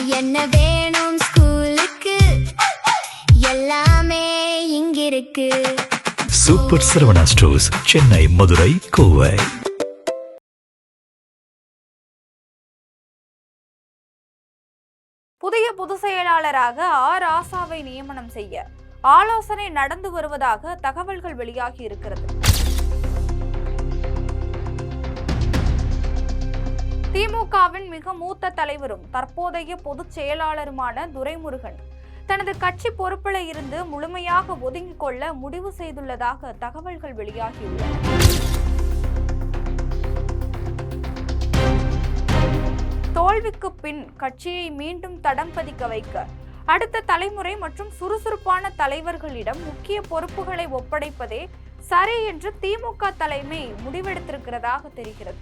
என்ன வேணும் ஸ்கூலுக்கு எல்லாமே இங்கிருக்கு. Super Saravana stores, Chennai, Madurai, Kovai. புதிய பொதுச் செயலாளராக ராசாவை நியமனம் செய்ய ஆலோசனை நடந்து வருவதாக தகவல்கள் வெளியாகி இருக்கிறது. திமுகவின் மிக மூத்த தலைவரும் தற்போதைய பொதுச் செயலாளருமான துரைமுருகன் தனது கட்சி பொறுப்பில் இருந்து முழுமையாக ஒதுங்கிக் கொள்ள முடிவு செய்துள்ளதாக தகவல்கள் வெளியாகியுள்ளன. தோல்விக்கு பின் கட்சியை மீண்டும் தடம் பதிக்க வைக்க அடுத்த தலைமுறை மற்றும் சுறுசுறுப்பான தலைவர்களிடம் முக்கிய பொறுப்புகளை ஒப்படைப்பதே சரி என்று திமுக தலைமை முடிவெடுத்திருக்கிறதாக தெரிகிறது.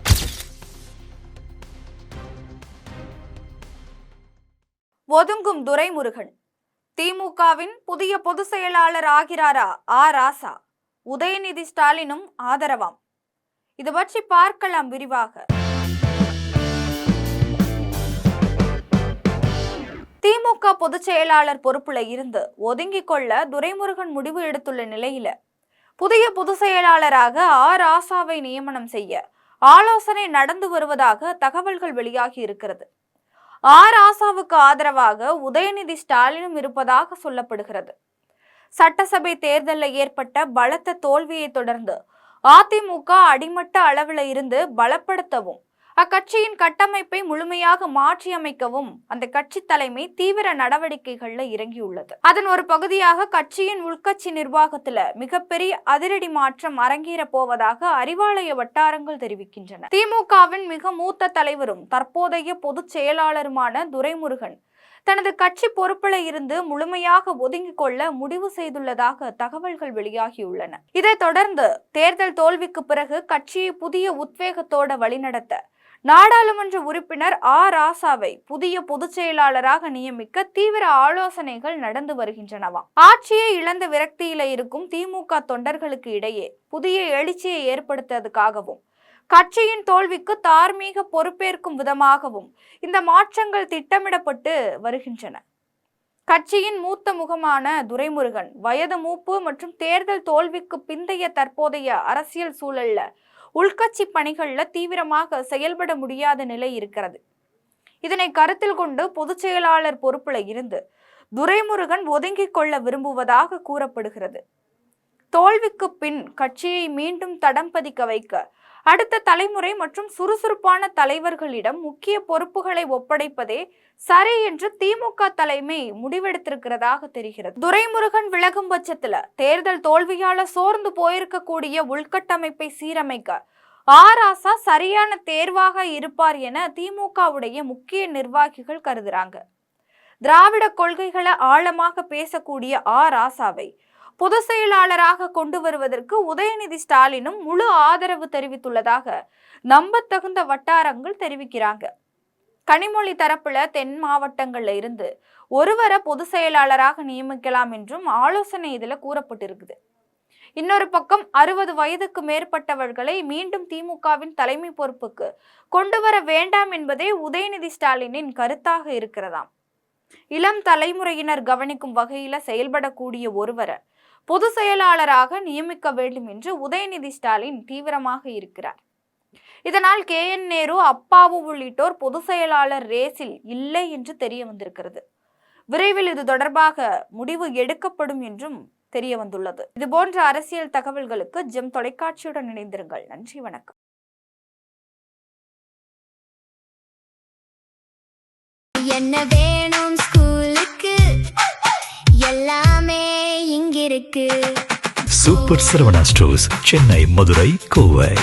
ஒதுங்கும் துரைமுருகன் திமுகவின் புதிய பொதுச் செயலாளர் ஆகிறாரா ராசா? உதயநிதி ஸ்டாலினும் ஆதரவாம். இது பற்றி பார்க்கலாம் விரிவாக. திமுக பொதுச் செயலாளர் பொறுப்புல இருந்து ஒதுங்கிக் கொள்ள துரைமுருகன் முடிவு எடுத்துள்ள நிலையில புதிய பொதுச் செயலாளராக ராசாவை நியமனம் செய்ய ஆலோசனை நடந்து வருவதாக தகவல்கள் வெளியாகி இருக்கிறது. ராசாவுக்கு ஆதரவாக உதயநிதி ஸ்டாலினும் இருப்பதாக சொல்லப்படுகிறது. சட்டசபை தேர்தலில் ஏற்பட்ட பலத்த தோல்வியை தொடர்ந்து அதிமுக அடிமட்ட அளவில் இருந்து பலப்படுத்தவும் அக்கட்சியின் கட்டமைப்பை முழுமையாக மாற்றியமைக்கவும் அந்த கட்சி தலைமை தீவிர நடவடிக்கைகள்ல இறங்கியுள்ளது. அதன் ஒரு பகுதியாக கட்சியின் உள்கட்சி நிர்வாகத்துல மிகப்பெரிய அதிரடி மாற்றம் அரங்கேற போவதாக அறிவாலய வட்டாரங்கள் தெரிவிக்கின்றன. திமுகவின் மிக மூத்த தலைவரும் தற்போதைய பொதுச் செயலாளருமான துரைமுருகன் தனது கட்சி பொறுப்பில் இருந்து முழுமையாக ஒதுங்கிக் கொள்ள முடிவு செய்துள்ளதாக தகவல்கள் வெளியாகியுள்ளன. இதைத் தொடர்ந்து தேர்தல் தோல்விக்கு பிறகு கட்சியை புதிய உத்வேகத்தோடு வழிநடத்த நாடாளுமன்ற உறுப்பினர் ராசாவை புதிய பொதுச் செயலாளராக நியமிக்க தீவிர ஆலோசனைகள் நடந்து வருகின்றனவாம். ஆட்சியை இழந்த விரக்தியில இருக்கும் திமுக தொண்டர்களுக்கு இடையே புதிய எழுச்சியை ஏற்படுத்துவதற்காகவும் கட்சியின் தோல்விக்கு தார்மீக பொறுப்பேற்கும் விதமாகவும் இந்த மாற்றங்கள் திட்டமிடப்பட்டு வருகின்றன. கட்சியின் மூத்த முகமான துரைமுருகன் வயது மூப்பு மற்றும் தேர்தல் தோல்விக்கு பிந்தைய தற்போதைய அரசியல் சூழல்ல உள்கட்சி பணிகள்ல தீவிரமாக செயல்பட முடியாத நிலை இருக்கிறது. இதனை கருத்தில் கொண்டு பொதுச் செயலாளர் பொறுப்புல இருந்து துரைமுருகன் ஒதுங்கிக் கொள்ள விரும்புவதாக கூறப்படுகிறது. தோல்விக்கு பின் கட்சியை மீண்டும் தடம் பதிக்க வைக்க அடுத்த தலைமுறை மற்றும் சுறுசுறுப்பான தலைவர்களிடம் முக்கிய பொறுப்புகளை ஒப்படைப்பதே சரி என்று திமுக தலைமை முடிவெடுத்திருக்கிறதாக தெரிகிறது. துரைமுருகன் விலகும் பட்சத்துல தேர்தல் தோல்வியால சோர்ந்து போயிருக்கக்கூடிய உள்கட்டமைப்பை சீரமைக்க ராசா சரியான தேர்வாக இருப்பார் என திமுகவுடைய முக்கிய நிர்வாகிகள் கருதுறாங்க. திராவிட கொள்கைகளை ஆழமாக பேசக்கூடிய ராசாவை பொதுச் செயலாளராக கொண்டு வருவதற்கு உதயநிதி ஸ்டாலினும் முழு ஆதரவு தெரிவித்துள்ளதாக நம்பத்தகுந்த வட்டாரங்கள் தெரிவிக்கிறாங்க. கனிமொழி தரப்புல தென் மாவட்டங்கள்ல இருந்து ஒருவரை பொதுச் செயலாளராக நியமிக்கலாம் என்றும் ஆலோசனை இதுல கூறப்பட்டிருக்குது. இன்னொரு பக்கம் 60 வயதுக்கு மேற்பட்டவர்களை மீண்டும் திமுகவின் தலைமை பொறுப்புக்கு கொண்டு வர வேண்டாம் என்பதே உதயநிதி ஸ்டாலினின் கருத்தாக இருக்கிறதாம். இளம் தலைமுறையினர் கவனிக்கும் வகையில செயல்படக்கூடிய ஒருவரை பொதுச் செயலாளராக நியமிக்க வேண்டும் என்று உதயநிதி ஸ்டாலின் தீவிரமாக இருக்கிறார். இதனால் KN நேரு, அப்பாவு உள்ளிட்டோர் பொதுச் செயலாளர் ரேஸில் இல்லை என்று தெரிய வந்திருக்கிறது. விரைவில் இது தொடர்பாக முடிவு எடுக்கப்படும் என்றும் தெரிய வந்துள்ளது. இது போன்ற அரசியல் தகவல்களுக்கு ஜெம் தொலைக்காட்சியுடன் இணைந்திருங்கள். நன்றி, வணக்கம். என்ன வேணும் ஸ்கூலுக்கு எல்லாமே இங்கிருக்கு. Super Saravana stores, Chennai, Madurai, Kovai.